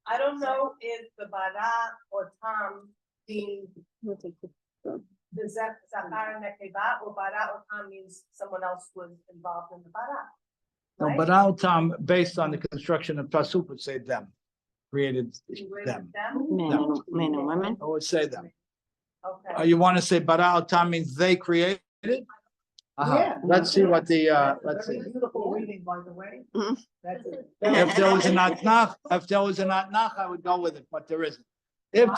I don't know if the bara or tam means the Zachar and Nekeva or bara or tam means someone else was involved in the bara. No, right? but our Tom, based on the construction of Pasuk, would say them, created You agree them. with them? Men and women. I would say them. Okay. You want to say Bara Tom means they created? Yeah. Let's see what the, let's see. Very beautiful reading, by the way. Mhm. That's it. If there was an atnach, I would go with it, but there isn't. If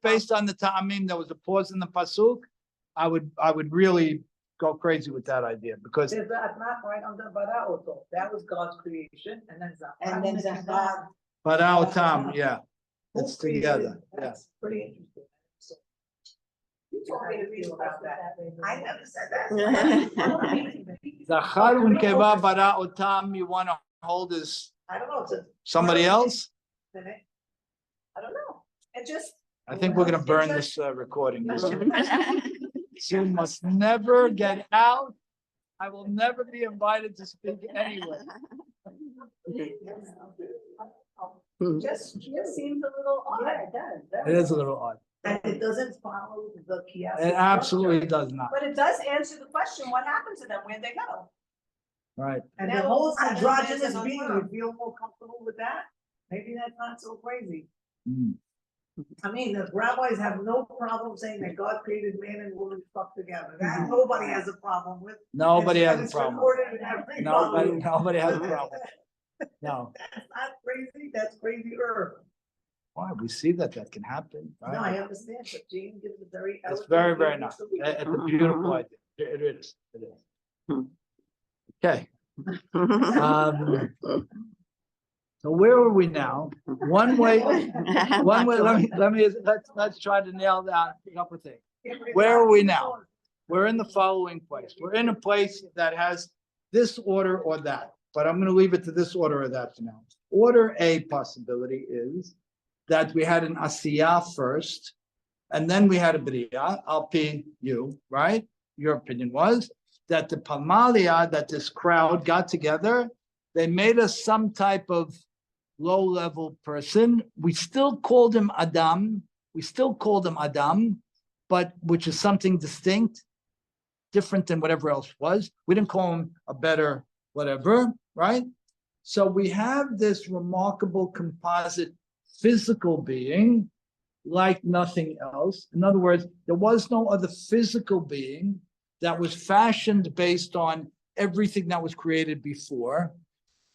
based on the Ta'amim, there was a pause in the Pasuk, I would really go crazy with that idea, because There's that not right under Bara Oto. That was God's creation, and then Zachar. And then Zachar. Bara Tom, yeah, Who it's created- together, yeah. That's pretty interesting. So, You told me to read about that. I never said that. Zachar unkeva bara otam, you want to hold as I don't know, it's a. somebody else? I don't know. It just, I think we're gonna burn this recording. You must never get out. I will never be invited to speak anywhere. just seems a little Yeah, odd. it does. It is a little odd. And it doesn't follow the chiastic. It absolutely does not, But it does answer the question, what happened to them? Where'd they go? right? And Now the whole all of a sudden androgynous there's being, another- you feel more comfortable with that? Maybe that's not so crazy. Mm. I mean, the rabbis have no problem saying that God created man and woman stuck together. That nobody has a problem with. Nobody And has a it's problem. recorded in every Nobody has a volume. problem. No, That's not crazy, that's crazier. why? We see that can happen, No, I right? understand, but Jane gives a very. It's eloquent very, very way nice. to read it. It's a beautiful idea. It is, it is. Hmm. Okay. So where are we now? One way, let's try to nail down a couple of things. Where are we now? We're in the following place. We're in a place that has this order or that, but I'm gonna leave it to this order or that for now. Order A possibility is that we had an Asiyah first, and then we had a B'riyah, I'll pin you, right? Your opinion was that the Pamalia, that this crowd got together, they made us some type of low-level person. We still called him Adam. But which is something distinct, different than whatever else was. We didn't call him a better whatever, right? So we have this remarkable composite physical being like nothing else. In other words, there was no other physical being that was fashioned based on everything that was created before.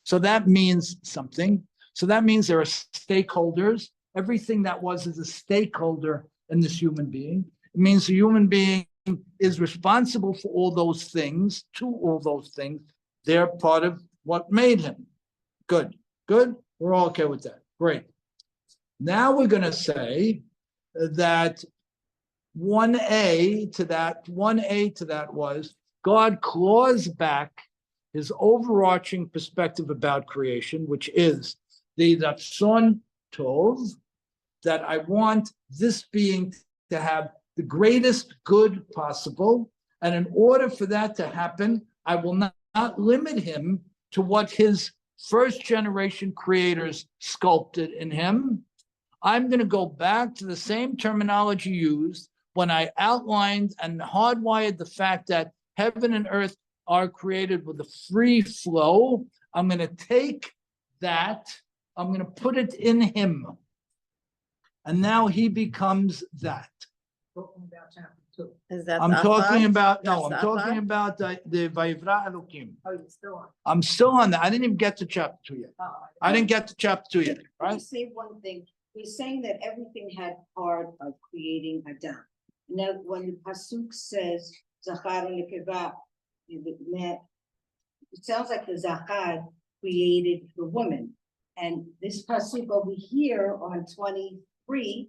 So that means something. So that means there are stakeholders. Everything that was is a stakeholder in this human being. It means the human being is responsible for all those things, to all those things. They're part of what made him. Good, good. We're all okay with that. Great. Now we're going to say that 1A to that was God claws back his overarching perspective about creation, which is the Ratzon Tov, that I want this being to have the greatest good possible. And in order for that to happen, I will not limit him to what his first generation creators sculpted in him. I'm going to go back to the same terminology used when I outlined and hardwired the fact that heaven and earth are created with a free flow. I'm going to take that, I'm going to put it in him. And now he becomes that. Talking about chapter 2. Is that I'm talking about, no, I'm That's talking Zafar? about the Vayivra Elokim. Oh, you're still on. I'm still on that. I didn't even get to chapter 2 yet. Oh, I didn't get to chapter 2 yet, Let me right? say one thing. We're saying that everything had part of creating Adam. Now, when the Pasuk says, Zachar lekeva, it sounds like the Zachar created the woman. And this pasuk over here on 23,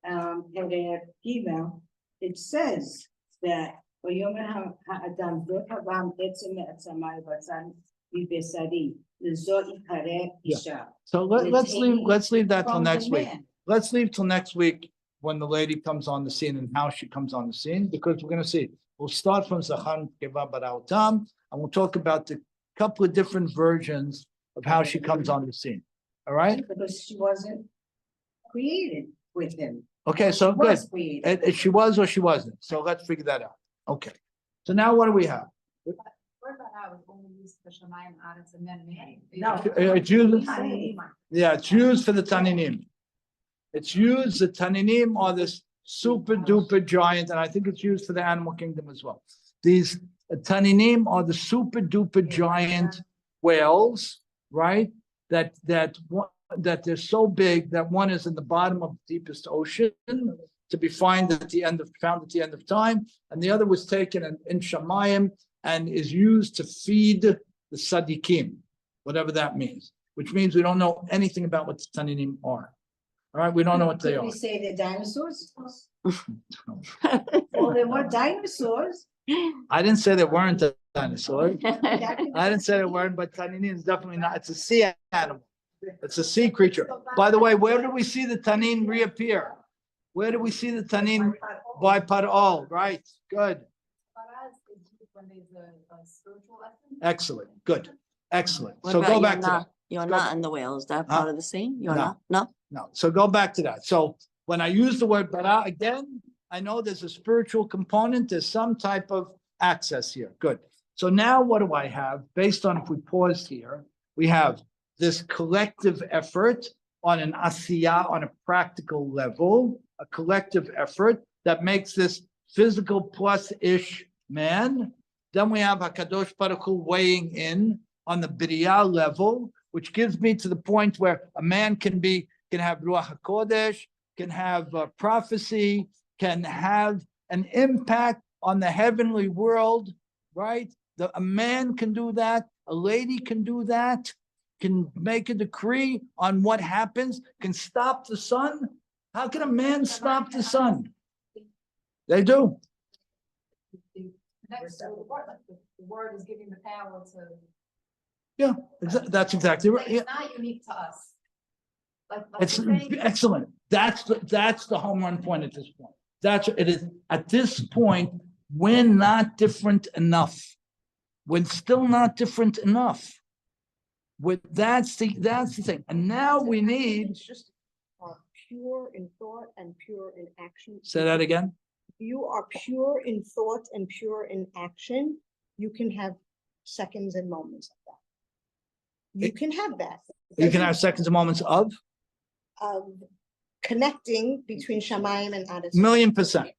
Perek Gimel, it says that "Vayomer ha'adam lo havam etzem me'atzamai v'atzan mibesari lezo ikareh Yeah. isha." So They're let's taking leave that till From the next week. man. Let's leave till next week when the lady comes on the scene and how she comes on the scene, because we're gonna see. We'll start from Zachan Keva Barautam, and we'll talk about the couple of different versions of how she comes on the scene. All right? Because she wasn't created with him. Okay, so She good. was created. She was or she wasn't. So let's figure that out. Okay. So now what do we have? Word about how it's only used for Shemayim, Aretz, and then man. No. It's used, Taninim. yeah, it's used for the Taninim. It's used, the Taninim are this super duper giant, and I think it's used for the animal kingdom as well. These Taninim are the super duper giant whales, right? That they're so big that one is in the bottom of the deepest ocean to be found at the end of time, and the other was taken in Shamayim and is used to feed the Sadiqim, whatever that means, which means we don't know anything about what the Taninim are. All right, we don't know what they Could are. we say they're dinosaurs? Well, they were dinosaurs. I didn't say there weren't dinosaurs. That could- I didn't say there weren't, but Taninin is definitely not. It's a sea animal. It's a sea creature. By the way, where do we see the Tanin reappear? Where do we see the Tanin? By Par'al, right? Good, Paraz is used when there's a spiritual lesson. excellent, good, excellent. What So about go back to that. Yonah? Yonah and the whale, is that part of the scene? Yonah? No? No, so go back to that. So when I use the word bara again, I know there's a spiritual component, there's some type of access here. Good. So now what do I have? Based on, if we pause here, we have this collective effort on an asiyah, on a practical level, a collective effort that makes this physical plus-ish man. Then we have HaKadosh Baruch Hu weighing in on the B'riyah level, which gives me to the point where a man can have Ruach HaKodesh, can have prophecy, can have an impact on the heavenly world, right? A man can do that, a lady can do that, can make a decree on what happens, can stop the sun. How can a man stop the sun? They do. Next to the word, like the word is giving the power to. Yeah, that's exactly right. Yeah. It's not unique to us. Like It's you're saying, excellent. That's the home run point at this point. That's it is at this point, we're not different enough. We're still not different enough. That's the thing. And now we need, It's just pure in thought and pure in action. say that again. You are pure in thought and pure in action. You can have seconds and moments of that. You can have that. You can have seconds and moments of Of connecting between Shamayim and Addis. $1,000,000%.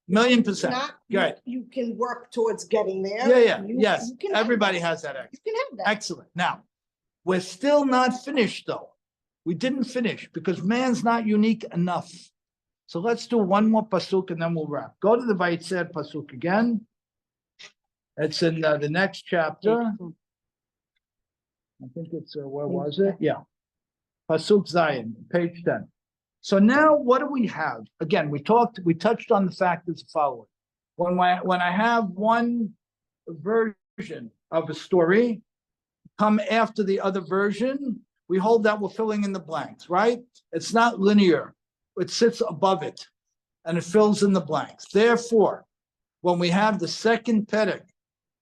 $1,000,000%. Not, Right. you can work towards getting there. Yeah, You- yes. you can have Everybody that. has that. You can have that. Excellent. Now, we're still not finished though. We didn't finish because man's not unique enough. So let's do one more pasuk and then we'll wrap. Go to the Vayitzer pasuk again. It's in the next chapter. I think it's, where was it? Yeah. Pasuk Zion, page 10. So now what do we have? Again, we touched on the fact that's the following. When I have one version of a story come after the other version, we hold that we're filling in the blanks, right? It's not linear. It sits above it and it fills in the blanks. Therefore, when we have the second Perek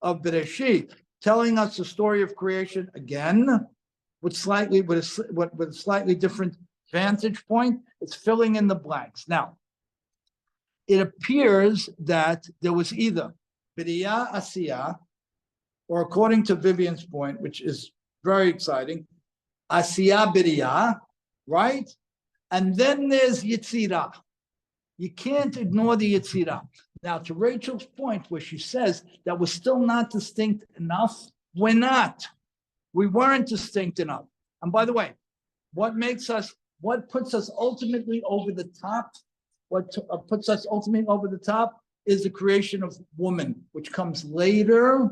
of Bereshit telling us the story of creation again, with a slightly different vantage point, it's filling in the blanks. Now, it appears that there was either B'riyah Asiyah, or according to Vivian's point, which is very exciting, Asiyah B'riyah, right? And then there's Yetzirah. You can't ignore the Yetzirah. Now, to Rachel's point, where she says that we're still not distinct enough, we're not. We weren't distinct enough. And by the way, what puts us ultimately over the top, puts us ultimately over the top is the creation of woman, which comes later,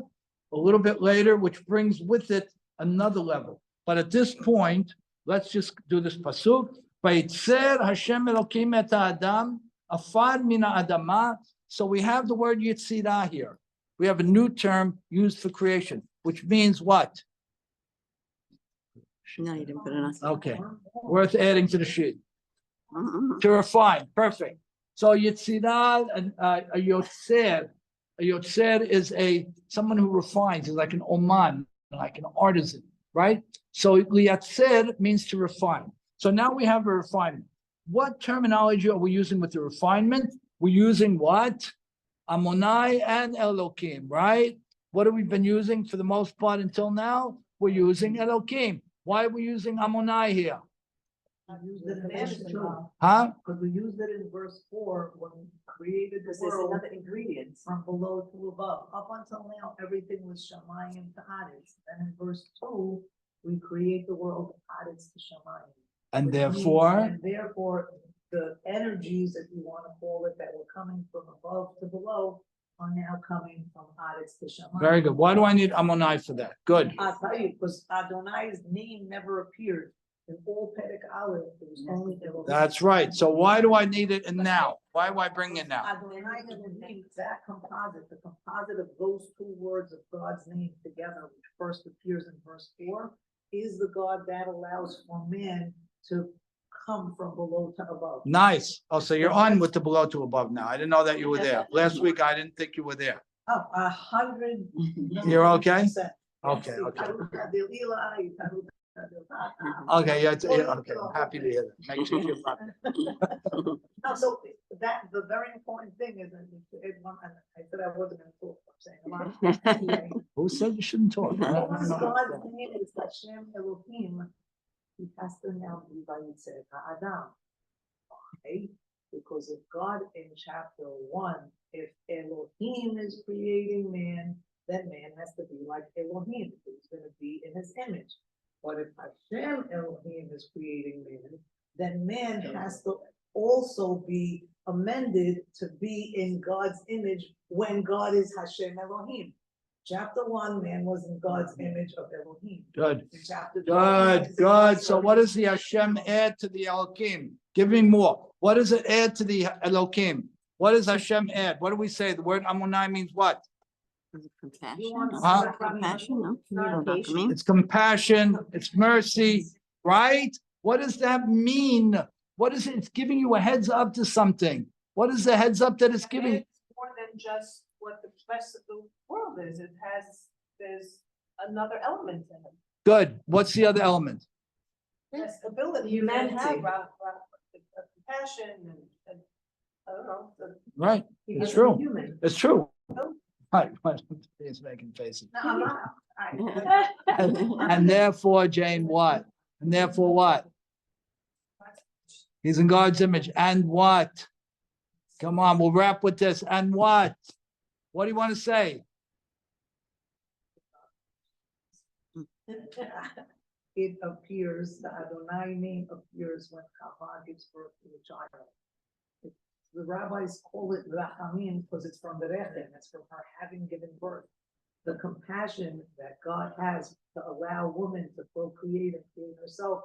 a little bit later, which brings with it another level. But at this point, let's just do this pasuk. Vayitzer Hashem Elokim et ha'adam afar min ha'adama. So we have the word yitzirah here. We have a new term used for creation, which means what? No, you didn't put it on. Okay, worth adding to the sheet. Mhm. To refine, perfect. So Yetzirah and a Yotzer is someone who refines, is like an oman, like an artisan, right? So Yotzer means to refine. So now we have a refinement. What terminology are we using with the refinement? We're using what? Amonai and Elokim, right? What have we been using for the most part until now? We're using Elokim. Why are we using Amonai here? We used it in verse two, Huh? because we used it in verse 4 when we created the Because there's world another ingredient. from below to above. Up until now, everything was Shamayim to Hades. Then in verse 2, we create the world of Hades to Shamayim. And Which means- therefore, And therefore, the energies, if you want to call it, that were coming from above to below are now coming from Hades to Shamayim. very good. Why do I need Amonai for that? Good. I'll tell you, because Adonai's name never appeared in all Perek Aleph. It was only Elohim. That's right. So why do I need it in now? Why do I bring it now? Adonai Elohim, that composite, the composite of those two words of God's name together, which first appears in verse 4, is the God that allows for man to come from below to above. Nice. Oh, so you're on with the below to above now. I didn't know that you were there. Last week, I didn't think you were there. Oh, 100. You're okay? percent. Okay, Yes, okay. No, Okay, yeah, okay. I'm happy to hear that. Make sure you're fine. so that, the very important thing is, and I said I wasn't gonna talk, I'm saying a lot. Anyway, Who said you shouldn't talk? I don't Once know. God's name is Hashem Elohim, he has to now be by Yitzhak Adam. Why? Because if God in chapter 1, if Elohim is creating man, then man has to be like Elohim, he's gonna be in his image. But if Hashem Elohim is creating man, then man has to also be amended to be in God's image when God is Hashem Elohim. Chapter 1, man was in God's image of Elohim. Good, In chapter 2, good, good. So what does the Hashem add to the Elokim? Give me more. What does it add to the Elokim? What does Hashem add? What do we say? The word Amonai means what? Compassion? Huh? Compassion, no? You don't have to mean. It's compassion, it's mercy, right? What does that mean? What is it? It's giving you a heads up to something. What is the heads up that it's giving? It's more than just what the rest of the world is. There's another element in it. Good. What's the other element? This ability to Humanity. have compassion and I don't know. Right, Because it's true. Human. It's true. Right, he's making faces. No, I'm not. And therefore, Jane, what? And therefore what? He's in God's image. And what? Come on, we'll wrap with this. And what? What do you want to say? It appears, the Adonai name appears when Chava gives birth to a child. The rabbis call it Rachamim because it's from the Rechem, it's from her having given birth. The compassion that God has to allow woman to procreate and create herself,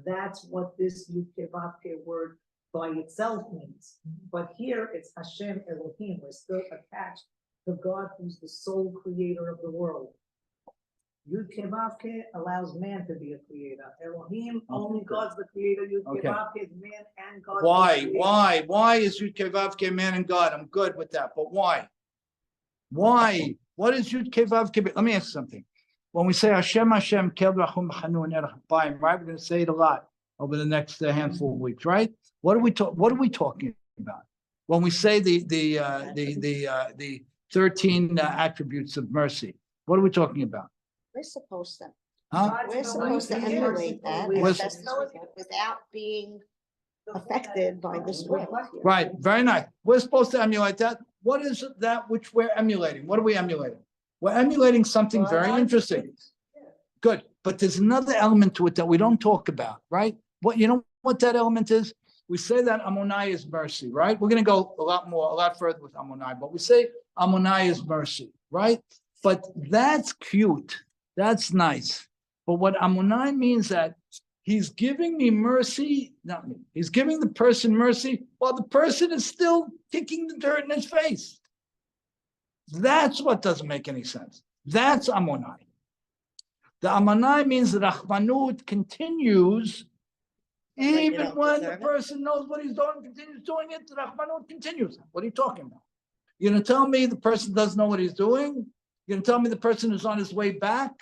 that's what this Yud-Keh-Vav-Keh word by itself means. But here it's Hashem Elohim, we're still attached to God who's the sole creator of the world. Yud-Keh-Vav-Keh allows man to be a creator. Elohim, only God's the creator. Yud-Keh-Vav-Keh is man and God. Why is Yud-Keh-Vav-Keh man and God? I'm good with that, but why? Why? What is Yud-Keh-Vav-Keh? Let me ask something. When we say Hashem, Hashem, Kel Rachum Chanun Erech Bayim, right? We're going to say it a lot over the next handful of weeks, right? What are we talking about? When we say the 13 attributes of mercy, what are we talking about? We're supposed to, Huh? we're supposed to emulate that We're- as best as we can without being affected by this world. here. Right, very nice. We're supposed to emulate that. What is that which we're emulating? What are we emulating? We're emulating something very interesting. Good, but there's another element to it that we don't talk about, right? You know what that element is? We say that Amonai is mercy, right? We're gonna go a lot further with Amonai, but we say Amonai is mercy, right? But that's cute. That's nice. But what Amunai means that he's giving me mercy, not me. He's giving the person mercy while the person is still kicking the dirt in his face. That's what doesn't make any sense. That's Amunai. The Amunai means that Rahmanut continues even when the person knows what he's doing, continues doing it, the Rahmanut continues. What are you talking about? You're gonna tell me the person doesn't know what he's doing? You're gonna tell me the person is on his way back?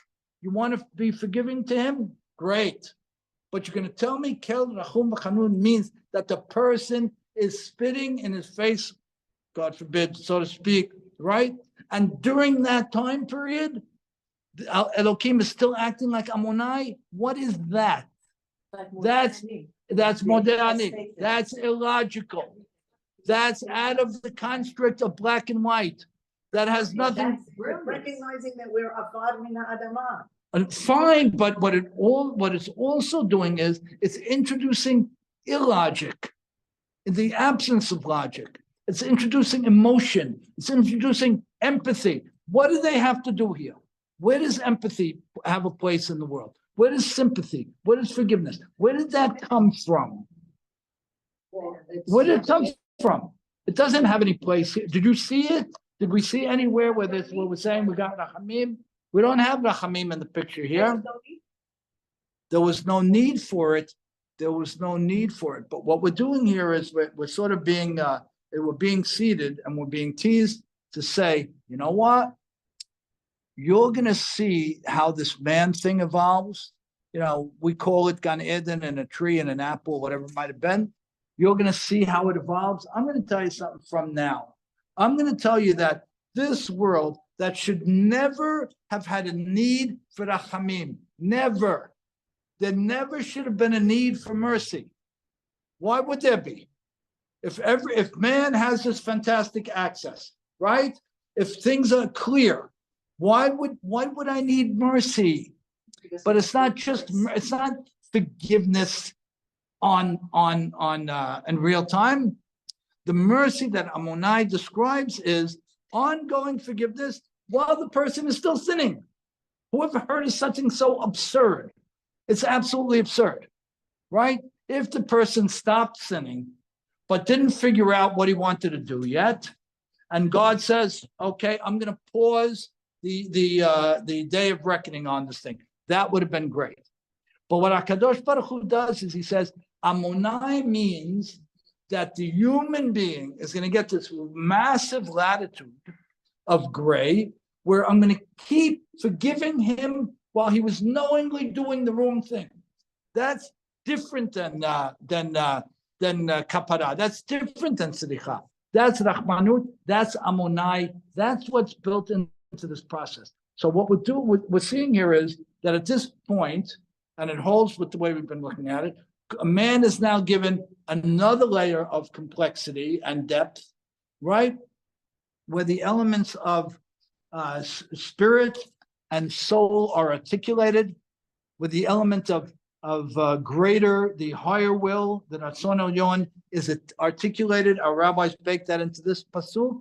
You want to be forgiving to him? Great. But you're gonna tell me Kel Rachum B'Chanun means that the person is spitting in his face, God forbid, so to speak, right? And during that time period, Elohim is still acting like Amunai. What is that? That's modernic. That's illogical. That's out of the construct of black and white. That has nothing. We're recognizing that we're afar min ha'adamah. Fine, but what it's also doing is it's introducing illogic in the absence of logic. It's introducing emotion. It's introducing empathy. What do they have to do here? Where does empathy have a place in the world? Where does sympathy? Where does forgiveness? Where did that come from? Where did it come from? It doesn't have any place here. Did you see it? Did we see anywhere where we're saying we got Rachamim? We don't have Rachamim in the picture here. There was no need for it. There was no need for it. But what we're doing here is we're sort of being we're being seated and we're being teased to say, you know what? You're gonna see how this man thing evolves. You know, we call it Gan Eden and a tree and an apple, whatever it might have been. You're gonna see how it evolves. I'm gonna tell you something from now. I'm gonna tell you that this world that should never have had a need for rachamim, never. There never should have been a need for mercy. Why would there be? If man has this fantastic access, right? If things are clear, why would I need mercy? But it's not forgiveness in real time. The mercy that Amunai describes is ongoing forgiveness while the person is still sinning. Whoever heard of something so absurd? It's absolutely absurd, right? If the person stopped sinning, but didn't figure out what he wanted to do yet, and God says, okay, I'm going to pause the day of reckoning on this thing. That would have been great. But what HaKadosh Baruch Hu does is he says, Amunai means that the human being is going to get this massive latitude of gray, where I'm going to keep forgiving him while he was knowingly doing the wrong thing. That's different than kapara. That's different than tzedikah. That's rachmanut. That's Amunai. That's what's built into this process. So what we're seeing here is that at this point, and it holds with the way we've been looking at it, a man is now given another layer of complexity and depth, right? Where the elements of spirit and soul are articulated, with the element of greater, the higher will, the Ratzon Elyon is articulated. Our rabbis baked that into this pasuk.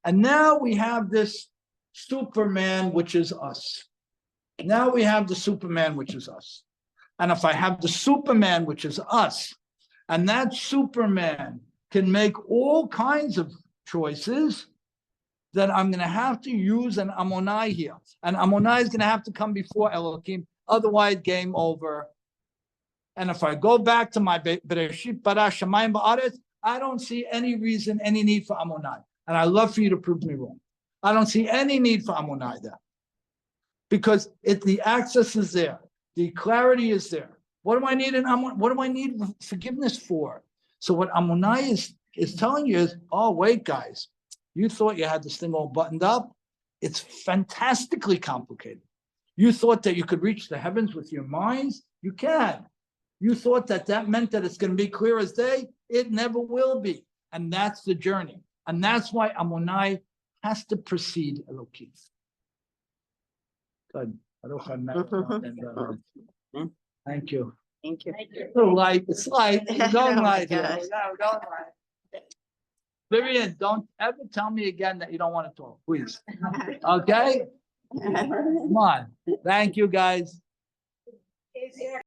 And now we have this Superman, which is us. Now we have the Superman, which is us. And if I have the Superman, which is us, and that Superman can make all kinds of choices, then I'm going to have to use an Amunai here. And Amunai is going to have to come before Elohim. Otherwise, game over. And if I go back to my Bereshit bara shamayim ba'aretz, I don't see any reason, any need for Amunai. And I'd love for you to prove me wrong. I don't see any need for Amunai there. Because the access is there. The clarity is there. What do I need what do I need forgiveness for? So what Amunai is telling you is, oh, wait, guys, you thought you had this thing all buttoned up. It's fantastically complicated. You thought that you could reach the heavens with your minds. You can. You thought that meant that it's going to be clear as day. It never will be. And that's the journey. And that's why Amunai has to precede Elohim. Good. Thank you. Thank you. It's light. It's light. We're going Oh my light here. gosh. We're going light. Vivian, don't ever tell me again that you don't want to talk, please. Okay? Come on. Thank you, guys. Is there